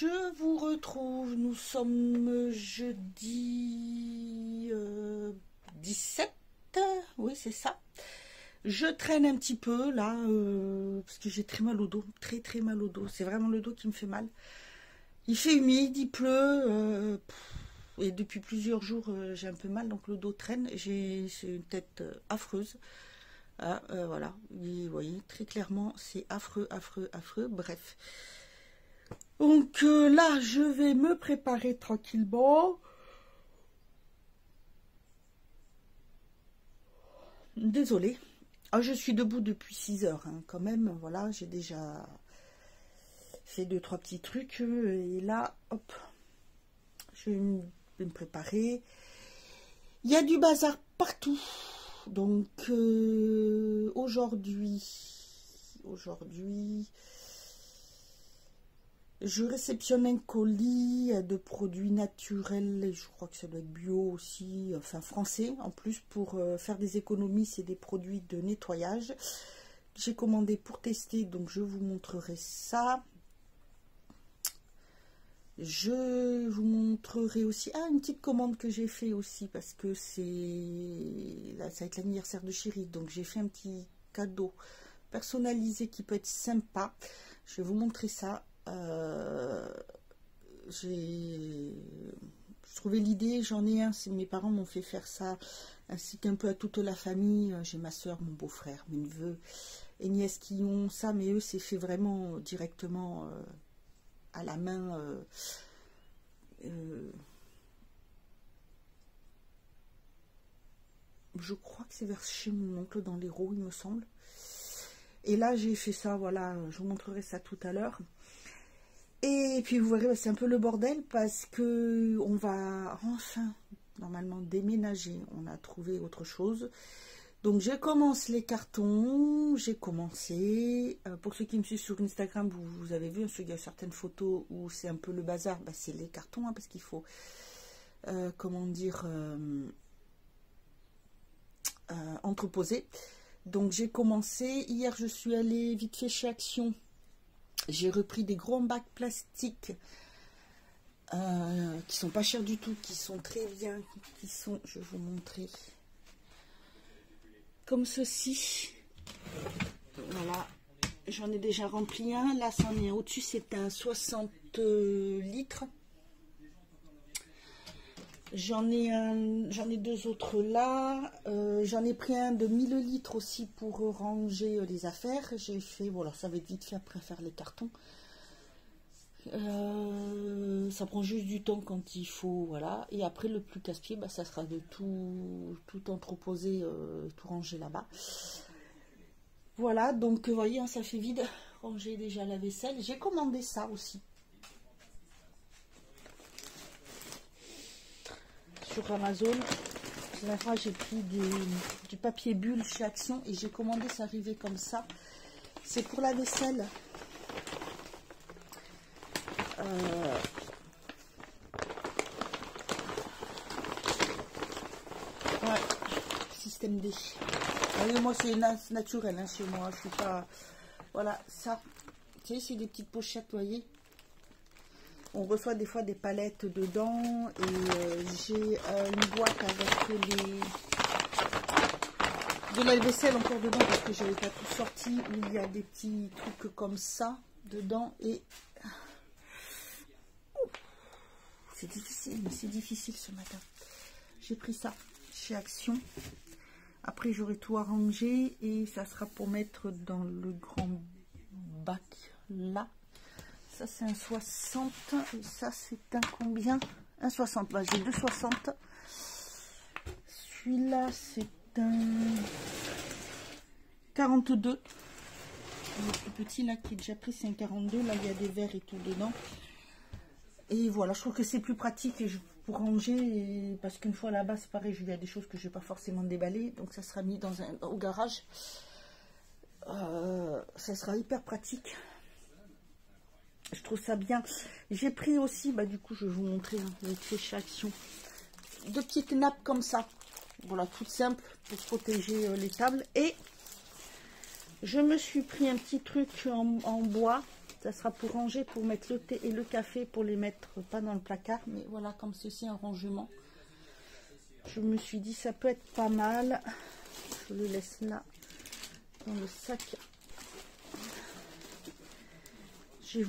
je vous retrouve. Nous sommes jeudi 17. Oui, c'est ça. Je traîne un petit peu là parce que j'ai très mal au dos, très mal au dos. C'est vraiment le dos qui me fait mal. Il fait humide, il pleut et depuis plusieurs jours j'ai un peu mal, donc le dos traîne. J'ai une tête affreuse. Ah, voilà, vous voyez très clairement, c'est affreux. Bref. Donc là, je vais me préparer tranquillement. Désolée. Ah, je suis debout depuis 6 heures, hein, quand même. Voilà, j'ai déjà fait 2-3 petits trucs. Et là, hop, je vais me préparer. Il y a du bazar partout. Donc, aujourd'hui, je réceptionne un colis de produits naturels, je crois que ça doit être bio aussi, enfin français en plus, pour faire des économies. C'est des produits de nettoyage. J'ai commandé pour tester, donc je vous montrerai ça. Je vous montrerai aussi une petite commande que j'ai fait aussi, parce que là ça va être l'anniversaire de chérie, donc j'ai fait un petit cadeau personnalisé qui peut être sympa. Je vais vous montrer ça. J'ai trouvé l'idée, j'en ai un, mes parents m'ont fait faire ça, ainsi qu'un peu à toute la famille. J'ai ma soeur, mon beau-frère, mes neveux et nièces qui ont ça, mais eux c'est fait vraiment directement à la main. Je crois que c'est vers chez mon oncle dans l'Hérault, il me semble. Et là j'ai fait ça, voilà, je vous montrerai ça tout à l'heure. Et puis vous verrez, c'est un peu le bordel parce que on va enfin normalement déménager. On a trouvé autre chose. Donc je commence les cartons, j'ai commencé. Pour ceux qui me suivent sur Instagram, vous avez vu, il y a certaines photos où c'est un peu le bazar. Bah, c'est les cartons, hein, parce qu'il faut, comment dire, entreposer. Donc j'ai commencé. Hier, je suis allée vite fait chez Action. J'ai repris des gros bacs plastiques qui sont pas chers du tout, qui sont très bien, qui sont, je vais vous montrer, comme ceci. Voilà, j'en ai déjà rempli un. Là, c'en est au-dessus, c'est un 60 litres. J'en ai 2 autres là. J'en ai pris un de 1000 litres aussi pour ranger les affaires. J'ai fait, voilà, ça va être vite fait après faire les cartons. Ça prend juste du temps quand il faut, voilà. Et après, le plus casse-pied, bah, ça sera de tout entreposer, tout ranger là-bas. Voilà, donc vous voyez, hein, ça fait vide. Ranger déjà la vaisselle. J'ai commandé ça aussi sur Amazon. La dernière fois, j'ai pris du papier bulle chez Action et j'ai commandé, ça arrivait comme ça. C'est pour la vaisselle. Ouais, système D. Voyez, moi c'est naturel, hein, chez moi. Je suis pas. Voilà, ça. Tu sais, c'est des petites pochettes, vous voyez. On reçoit des fois des palettes dedans. Et j'ai une boîte avec de la vaisselle encore dedans, parce que j'avais pas tout sorti. Où il y a des petits trucs comme ça dedans. Et c'est difficile, mais c'est difficile ce matin. J'ai pris ça chez Action. Après, j'aurai tout arrangé et ça sera pour mettre dans le grand bac là. Ça, c'est un 60. Et ça, c'est un combien? Un 60. Bah, j'ai 2,60. Celui-là, c'est un 42. Le plus petit là qui est déjà pris, c'est un 42. Là, il y a des verres et tout dedans. Et voilà, je trouve que c'est plus pratique pour ranger, parce qu'une fois là-bas, c'est pareil, il y a des choses que je ne vais pas forcément déballer, donc ça sera mis au garage. Ça sera hyper pratique. Je trouve ça bien. J'ai pris aussi, bah du coup, je vais vous montrer, hein, chez Action, 2 petites nappes comme ça. Voilà, toutes simples pour protéger les tables. Et je me suis pris un petit truc en bois. Ça sera pour ranger, pour mettre le thé et le café, pour les mettre pas dans le placard. Mais voilà, comme ceci, un rangement. Je me suis dit, ça peut être pas mal. Je le laisse là, dans le sac.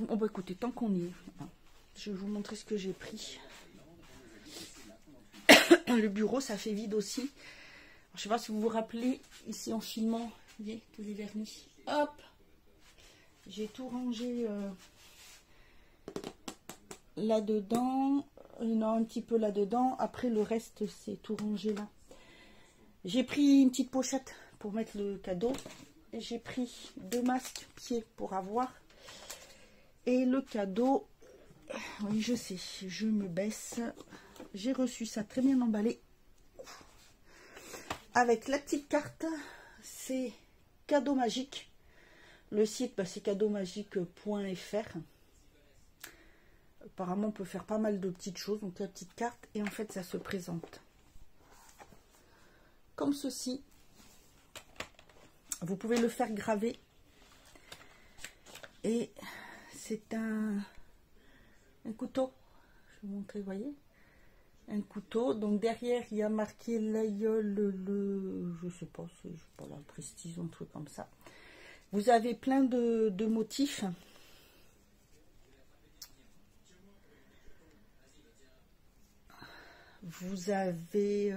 Oh bah écoutez, tant qu'on y est, je vais vous montrer ce que j'ai pris. Le bureau, ça fait vide aussi. Alors, je ne sais pas si vous vous rappelez, ici en filmant, vous voyez, tous les vernis. Hop, j'ai tout rangé là-dedans. Non, un petit peu là-dedans. Après, le reste, c'est tout rangé là. J'ai pris une petite pochette pour mettre le cadeau. J'ai pris 2 masques pieds pour avoir. Et le cadeau, oui, je sais, je me baisse. J'ai reçu ça très bien emballé. Avec la petite carte, c'est Cadeau Magique. Le site, bah, c'est cadeaumagique.fr. Apparemment, on peut faire pas mal de petites choses. Donc, la petite carte, et en fait, ça se présente comme ceci. Vous pouvez le faire graver. Et c'est un couteau. Je vais vous montrer, vous voyez. Un couteau. Donc, derrière, il y a marqué l'aïeul, je sais pas, la prestige, un truc comme ça. Vous avez plein de motifs. Vous avez,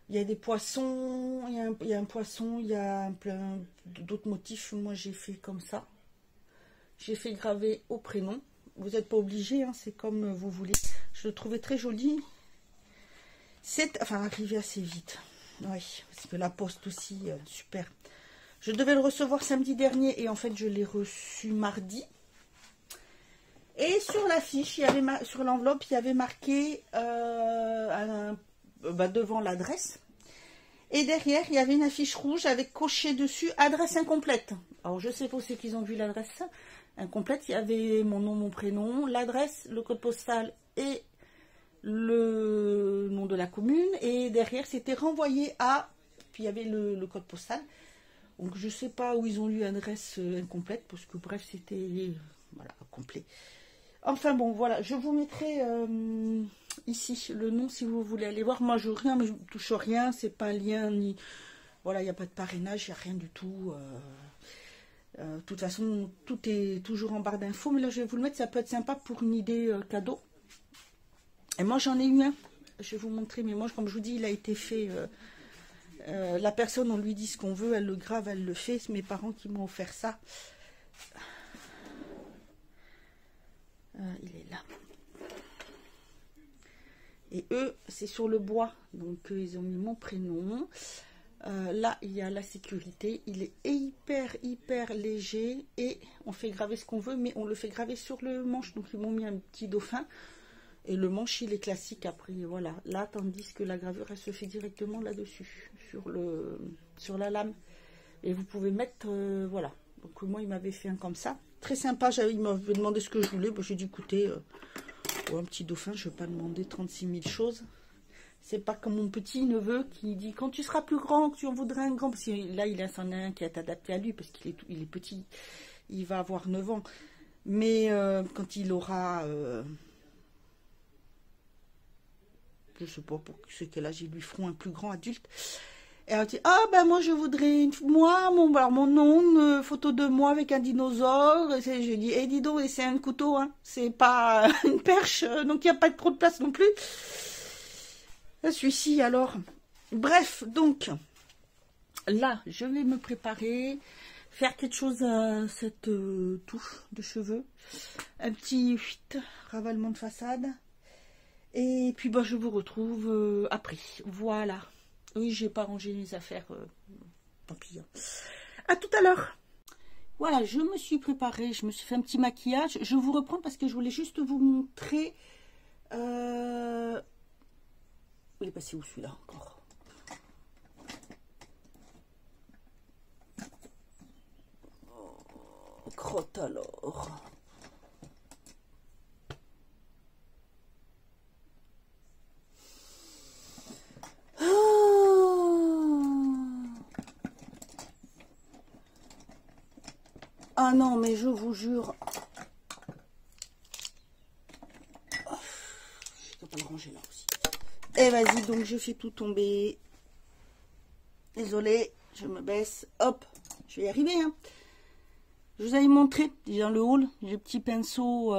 il y a des poissons, il y a un poisson, il y a plein d'autres motifs. Moi, j'ai fait comme ça. J'ai fait graver au prénom. Vous n'êtes pas obligé, hein, c'est comme vous voulez. Je le trouvais très joli. C'est, enfin, arrivé assez vite. Oui, parce que la poste aussi, super. Je devais le recevoir samedi dernier et en fait, je l'ai reçu mardi. Et sur l'affiche, sur l'enveloppe, il y avait marqué devant l'adresse. Et derrière, il y avait une affiche rouge avec coché dessus adresse incomplète. Alors, je sais pas ceux qui ont vu l'adresse incomplète. Il y avait mon nom, mon prénom, l'adresse, le code postal et le nom de la commune. Et derrière, c'était renvoyé à... Puis, il y avait le code postal. Donc, je sais pas où ils ont lu adresse incomplète. Parce que, bref, c'était... voilà, complet. Enfin bon, voilà, je vous mettrai ici le nom si vous voulez aller voir. Moi, je ne touche rien, c'est pas un lien, ni... Voilà, il n'y a pas de parrainage, il n'y a rien du tout. De toute façon, tout est toujours en barre d'infos. Mais là, je vais vous le mettre, ça peut être sympa pour une idée cadeau. Et moi, j'en ai eu un. Je vais vous montrer, mais moi, comme je vous dis, il a été fait... la personne, on lui dit ce qu'on veut, elle le grave, elle le fait. C'est mes parents qui m'ont offert ça. Il est là. Et eux, c'est sur le bois. Donc, ils ont mis mon prénom. Là, il y a la sécurité. Il est hyper léger. Et on fait graver ce qu'on veut, mais on le fait graver sur le manche. Donc, ils m'ont mis un petit dauphin. Et le manche, il est classique après. Voilà. Là, tandis que la gravure, elle se fait directement là-dessus. Sur la lame. Et vous pouvez mettre... voilà. Donc, moi, il m'avait fait un comme ça. Très sympa, il m'avait demandé ce que je voulais. J'ai dit, écoutez, un petit dauphin, je ne vais pas demander 36 000 choses. C'est pas comme mon petit neveu qui dit, quand tu seras plus grand, que tu en voudrais un grand. Parce que là, il en a un qui est adapté à lui, parce qu'il est petit. Il va avoir 9 ans. Mais quand il aura... je sais pas pour ce quel âge ils lui feront un plus grand adulte. Et elle dit, ah ben moi je voudrais mon nom, une photo de moi avec un dinosaure. Je dis, dis donc, c'est un couteau, hein. C'est pas une perche, donc il n'y a pas trop de place non plus. Celui-ci alors. Bref, donc là, je vais me préparer, faire quelque chose à cette touffe de cheveux. Un petit ravalement de façade. Et puis je vous retrouve après. Voilà. Oui, j'ai pas rangé mes affaires. Tant pis. À tout à l'heure. Voilà, je me suis préparée. Je me suis fait un petit maquillage. Je vous reprends parce que je voulais juste vous montrer. Il est passé où celui-là encore? Oh, crotte alors. Ah non, mais je vous jure, peux pas le ranger là aussi. Et vas-y, donc je fais tout tomber. Désolée, je me baisse. Hop, je vais y arriver. Hein. Je vous avais montré dans le haul, le petit pinceau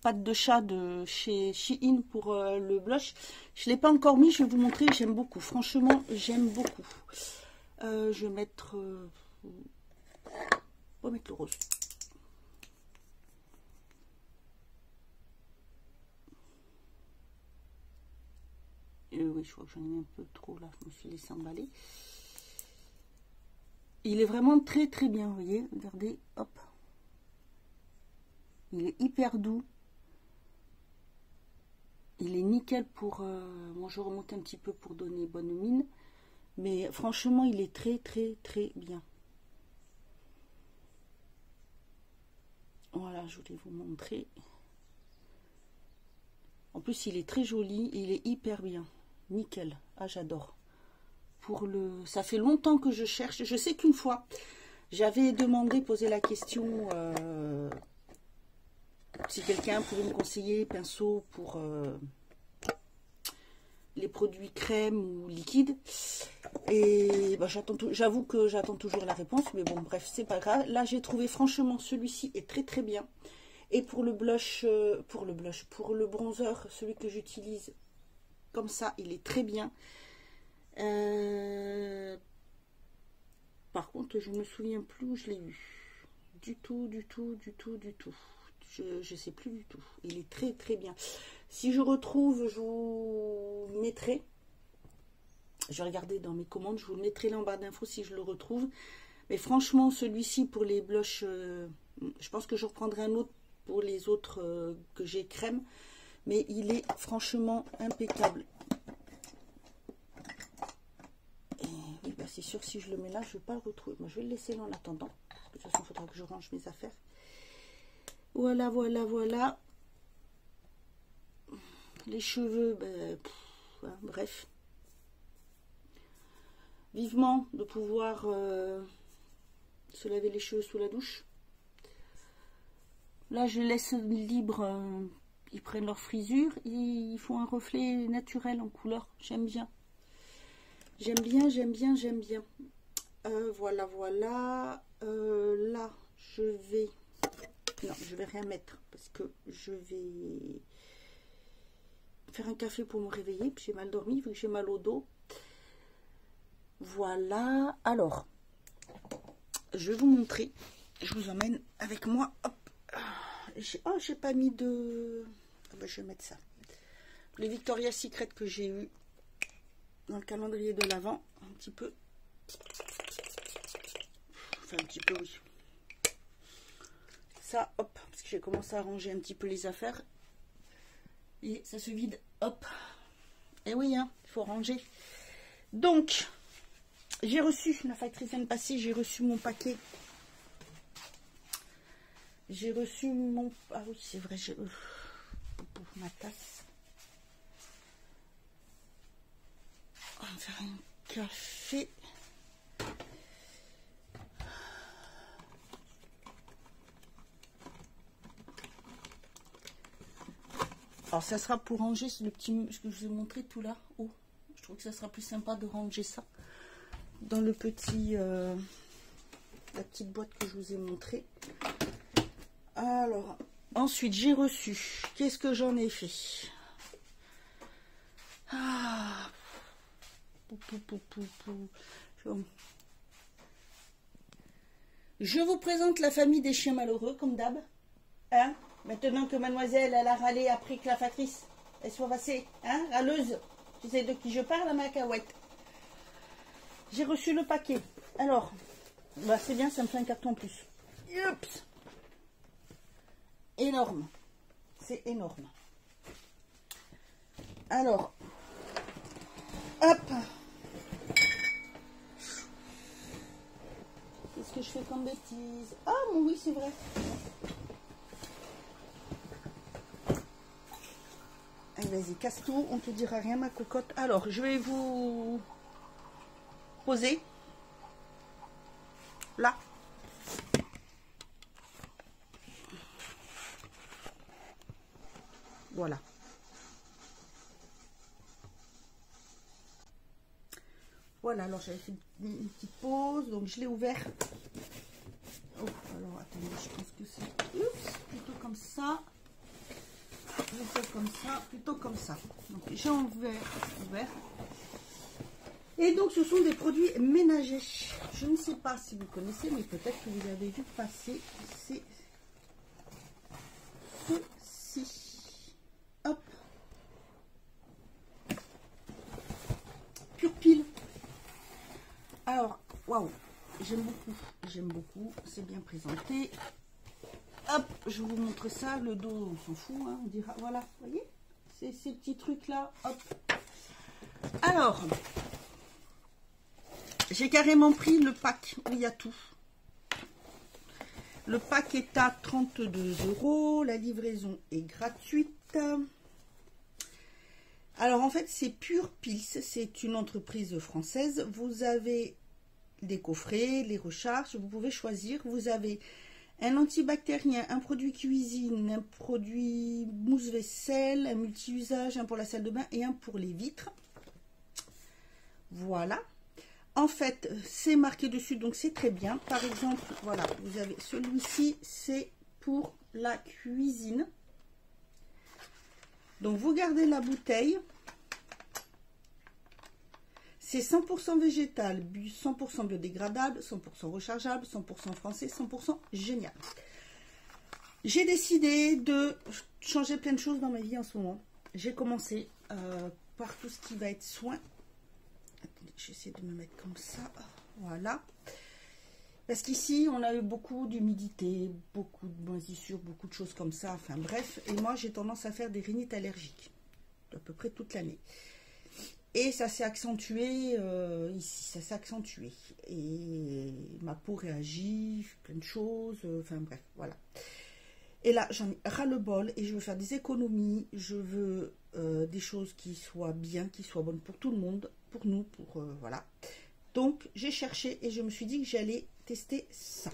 pâte de chat de chez Shein pour le blush. Je ne l'ai pas encore mis, je vais vous montrer. J'aime beaucoup. Franchement, j'aime beaucoup. Je vais mettre... on va mettre le rose. Oui, je crois que j'en ai mis un peu trop là. Je me suis laissé emballer. Il est vraiment très très bien, vous voyez. Regardez, hop. Il est hyper doux. Il est nickel pour... bon, je remonte un petit peu pour donner bonne mine. Mais franchement, il est très très très bien. Voilà, je voulais vous montrer. En plus, il est très joli et il est hyper bien. Nickel. Ah, j'adore. Pour le... Ça fait longtemps que je cherche. Je sais qu'une fois, j'avais demandé, posé la question si quelqu'un pouvait me conseiller pinceau pour les produits crème ou liquide. Et bah, j'avoue que j'attends toujours la réponse. Mais bon, bref, c'est pas grave. Là, j'ai trouvé franchement celui-ci est très très bien. Et pour le blush, pour le bronzer, celui que j'utilise comme ça, il est très bien. Par contre, je ne me souviens plus où je l'ai eu. Du tout. Je ne sais plus du tout. Il est très très bien. Si je retrouve, je vous mettrai. Je vais regarder dans mes commandes. Je vous le mettrai là en barre d'infos si je le retrouve. Mais franchement, celui-ci pour les blushs, je pense que je reprendrai un autre pour les autres que j'ai crème. Mais il est franchement impeccable. Et oui, bah c'est sûr, si je le mets là, je ne vais pas le retrouver. Moi, je vais le laisser là en attendant. De toute façon, il faudra que je range mes affaires. Voilà. Les cheveux, ben, hein, bref. Vivement de pouvoir se laver les cheveux sous la douche. Là, je laisse libre. Ils prennent leur frisure. Ils font un reflet naturel en couleur. J'aime bien. J'aime bien. Voilà. Là, je vais... Non, je vais rien mettre parce que je vais faire un café pour me réveiller. Puis j'ai mal dormi, vu que j'ai mal au dos. Voilà. Alors, je vais vous montrer. Je vous emmène avec moi. Hop. Oh, j'ai pas mis de... Ah ben, je vais mettre ça. Les Victoria's Secret que j'ai eu dans le calendrier de l'Avent. Un petit peu. Enfin, un petit peu, oui. Ça, hop. Parce que j'ai commencé à ranger un petit peu les affaires. Et ça se vide. Hop. Et oui, hein, il faut ranger. Donc, j'ai reçu, la factrice vient de passer, j'ai reçu mon paquet. J'ai reçu mon... Ah oui, c'est vrai, j'ai... ma tasse. On va faire un café. Alors, ça sera pour ranger le petit... Ce que je vous ai montré tout là. Oh, je trouve que ça sera plus sympa de ranger ça dans le petit... la petite boîte que je vous ai montré. Alors, ensuite, j'ai reçu. Qu'est-ce que j'en ai fait? Ah. Je vous présente la famille des chiens malheureux, comme d'hab. Hein? Maintenant que mademoiselle, elle a râlé après que la factrice, elle soit passée. Hein? Râleuse. Tu sais de qui je parle, la macahuète. J'ai reçu le paquet. Alors, bah c'est bien, ça me fait un carton en plus. Oups. Énorme. C'est énorme. Alors, hop. Qu'est-ce que je fais comme bêtise? Ah, bon, oui, c'est vrai. Allez, vas-y, casse tout. On te dira rien, ma cocotte. Alors, je vais vous poser là. Voilà. Voilà, alors j'avais fait une petite pause, donc je l'ai ouvert. Oh, alors attendez, je pense que c'est plutôt comme ça. Plutôt comme ça, plutôt comme ça. Donc j'ai ouvert. Et donc ce sont des produits ménagers. Je ne sais pas si vous connaissez, mais peut-être que vous avez vu passer. C'est ceci. Hop. Pure pile. Alors, waouh, j'aime beaucoup, c'est bien présenté. Hop, je vous montre ça, le dos, on s'en fout, hein, on dira, voilà, vous voyez, c'est ces petits trucs-là, hop. Alors, j'ai carrément pris le pack où il y a tout. Le pack est à 32 €, la livraison est gratuite. Alors en fait c'est Pure Pils, c'est une entreprise française. Vous avez des coffrets, les recharges, vous pouvez choisir. Vous avez un antibactérien, un produit cuisine, un produit mousse vaisselle, un multi-usage, un pour la salle de bain et un pour les vitres. Voilà. En fait c'est marqué dessus, donc c'est très bien. Par exemple, voilà, vous avez celui-ci, c'est pour la cuisine. Donc vous gardez la bouteille, c'est 100% végétal, 100% biodégradable, 100% rechargeable, 100% français, 100% génial. J'ai décidé de changer plein de choses dans ma vie en ce moment. J'ai commencé par tout ce qui va être soin. Attendez, j'essaie de me mettre comme ça, voilà. Parce qu'ici, on a eu beaucoup d'humidité, beaucoup de moisissures, beaucoup de choses comme ça. Enfin bref, et moi j'ai tendance à faire des rhinites allergiques à peu près toute l'année. Et ça s'est accentué ici, ça s'est accentué. Et ma peau réagit, plein de choses, enfin bref, voilà. Et là, j'en ai ras-le-bol et je veux faire des économies. Je veux des choses qui soient bien, qui soient bonnes pour tout le monde, pour nous, pour voilà. Donc j'ai cherché et je me suis dit que j'allais tester ça.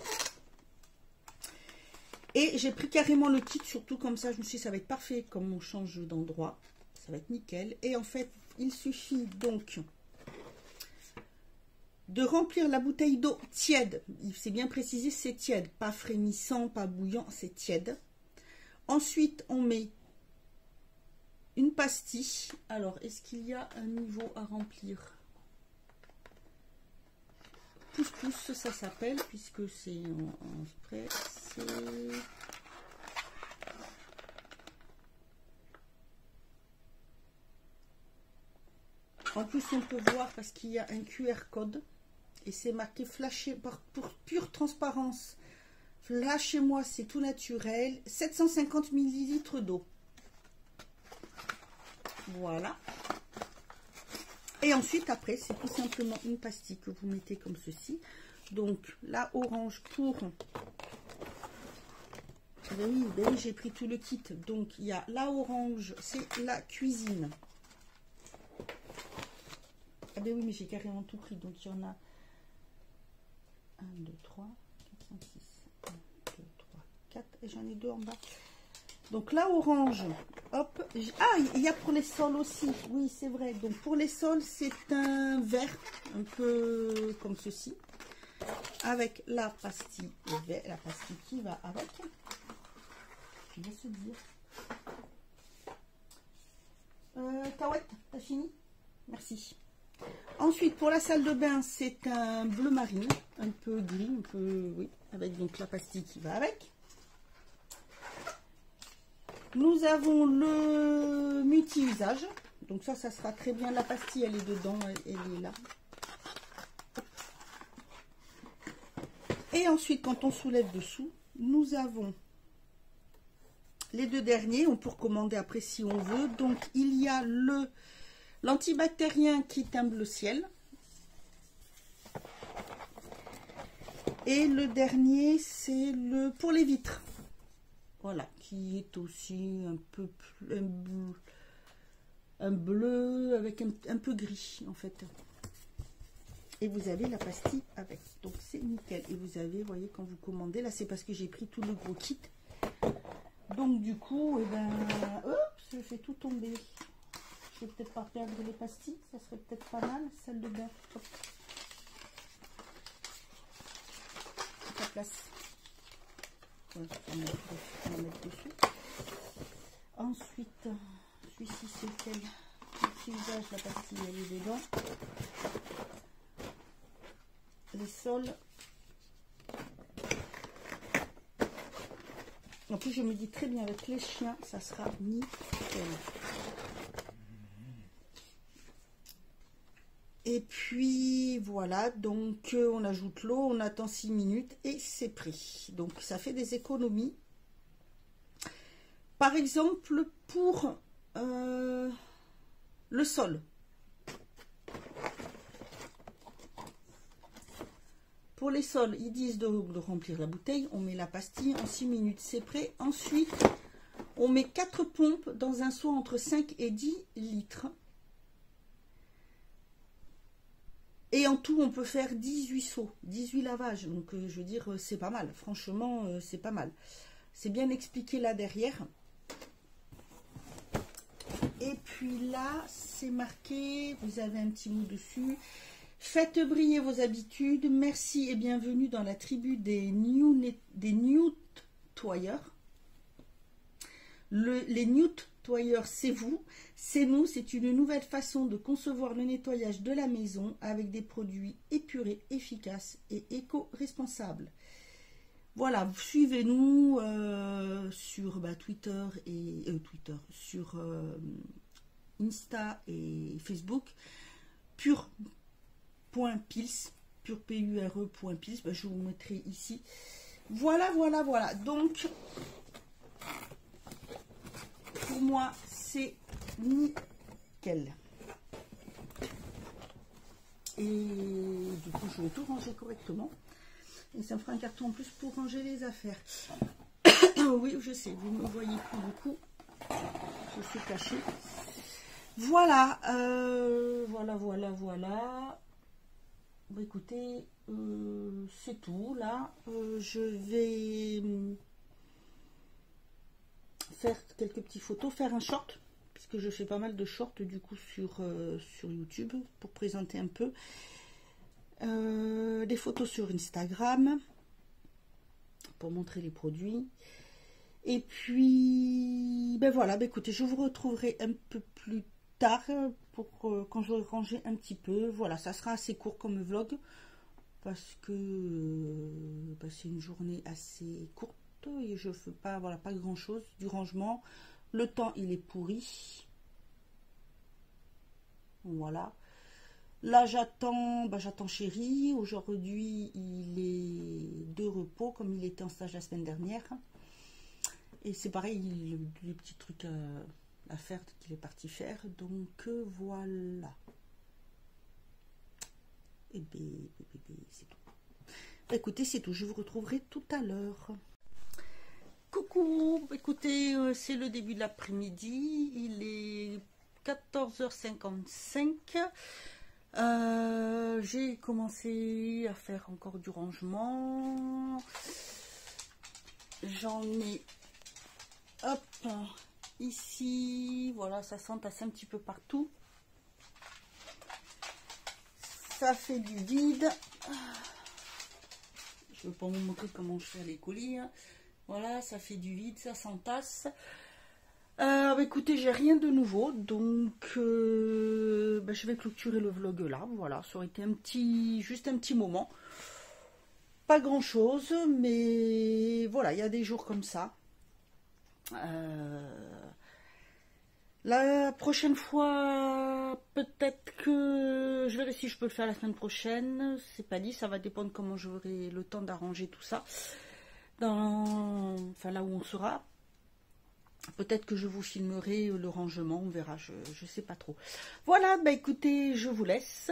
Et j'ai pris carrément le kit, surtout comme ça, je me suis dit ça va être parfait comme on change d'endroit. Ça va être nickel. Et en fait, il suffit donc de remplir la bouteille d'eau tiède. C'est bien précisé, c'est tiède. Pas frémissant, pas bouillant, c'est tiède. Ensuite, on met une pastille. Alors, est-ce qu'il y a un niveau à remplir ? Pousse-pousse, ça s'appelle, puisque c'est en spray. En plus, on peut voir parce qu'il y a un QR code et c'est marqué flashé pour pure transparence. Flashez-moi, c'est tout naturel. 750 ml d'eau. Voilà. Et ensuite, après, c'est tout simplement une pastille que vous mettez comme ceci. Donc, la orange pour... Ben oui, j'ai pris tout le kit. Donc, il y a la orange, c'est la cuisine. Ah ben oui, mais j'ai carrément tout pris. Donc, il y en a 1, 2, 3, 4, 5, 6, 1, 2, 3, 4. Et j'en ai 2 en bas. Donc, la orange, hop. Ah, il y a pour les sols aussi. Oui, c'est vrai. Donc, pour les sols, c'est un vert, un peu comme ceci. Avec la pastille qui va avec. Je vais se dire. Tawet, t'as fini? Merci. Ensuite, pour la salle de bain, c'est un bleu marine, un peu gris, un peu, oui, avec donc la pastille qui va avec. Nous avons le multi-usage. Donc ça sera très bien. La pastille, elle est dedans, elle est là. Et ensuite, quand on soulève dessous, nous avons les 2 derniers. On peut recommander après si on veut. Donc, il y a l'antibactérien qui est un bleu ciel. Et le dernier, c'est le pour les vitres. Voilà, qui est aussi un peu un bleu avec un peu gris en fait. Et vous avez la pastille avec, donc c'est nickel. Et vous avez, vous voyez, quand vous commandez, là c'est parce que j'ai pris tout le gros kit. Donc du coup, eh ben, oups, je fais tout tomber. Je vais peut-être pas perdre les pastilles, ça serait peut-être pas mal, celle de beurre. Hop. La place. Ouais, on va mettre dessus. Ensuite, celui-ci c'est lequel? L'utilisage, la pastille elle est dedans. Les sols. En plus, je me dis très bien avec les chiens, ça sera nickel. Et puis voilà, donc on ajoute l'eau, on attend 6 minutes et c'est pris. Donc ça fait des économies. Par exemple, pour le sol. Pour les sols, ils disent de remplir la bouteille. On met la pastille en 6 minutes, c'est prêt. Ensuite, on met 4 pompes dans un seau entre 5 et 10 litres. Et en tout, on peut faire 18 seaux, 18 lavages. Donc, je veux dire, c'est pas mal. Franchement, c'est pas mal. C'est bien expliqué là derrière. Et puis là, c'est marqué, vous avez un petit mot dessus. Faites briller vos habitudes. Merci et bienvenue dans la tribu des nettoyeurs. Les nettoyeurs, c'est vous, c'est nous. C'est une nouvelle façon de concevoir le nettoyage de la maison avec des produits épurés, efficaces et éco-responsables. Voilà, suivez-nous sur Twitter et sur Insta et Facebook. Pure.pils, pure.pils, je vous mettrai ici. Voilà. Donc, pour moi, c'est nickel. Et du coup, je vais tout ranger correctement. Et ça me fera un carton en plus pour ranger les affaires. Oui, je sais, vous ne me voyez plus beaucoup. Je suis cachée. Voilà. Voilà. Bon, écoutez, c'est tout. Là, je vais faire quelques petites photos, faire un short, puisque je fais pas mal de shorts du coup sur YouTube pour présenter un peu. Des photos sur Instagram pour montrer les produits. Et puis, voilà, écoutez, je vous retrouverai un peu plus tard pour quand j'aurai rangé un petit peu. Voilà, ça sera assez court comme vlog parce que c'est une journée assez courte et je fais pas, pas grand chose du rangement. Le temps, il est pourri. Voilà. Là, j'attends chéri. Aujourd'hui, il est de repos, comme il était en stage la semaine dernière. Et c'est pareil, les petits trucs à faire qu'il est parti faire. Donc, voilà. Et bien, c'est tout. Écoutez, c'est tout. Je vous retrouverai tout à l'heure. Coucou. Écoutez, c'est le début de l'après-midi. Il est 14h55. J'ai commencé à faire encore du rangement. J'en ai ici, voilà, ça s'entasse un petit peu partout. Ça fait du vide. Je ne vais pas vous montrer comment je fais les colis. Voilà, ça fait du vide, ça s'entasse. Écoutez, j'ai rien de nouveau, donc je vais clôturer le vlog là. Voilà, ça aurait été juste un petit moment. Pas grand chose, mais voilà, il y a des jours comme ça. La prochaine fois, peut-être que je verrai si je peux le faire la semaine prochaine. C'est pas dit, ça va dépendre comment j'aurai le temps d'arranger tout ça. Là où on sera. Peut-être que je vous filmerai le rangement, on verra, je sais pas trop. Voilà, écoutez, je vous laisse.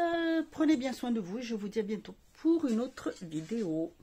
Prenez bien soin de vous et je vous dis à bientôt pour une autre vidéo.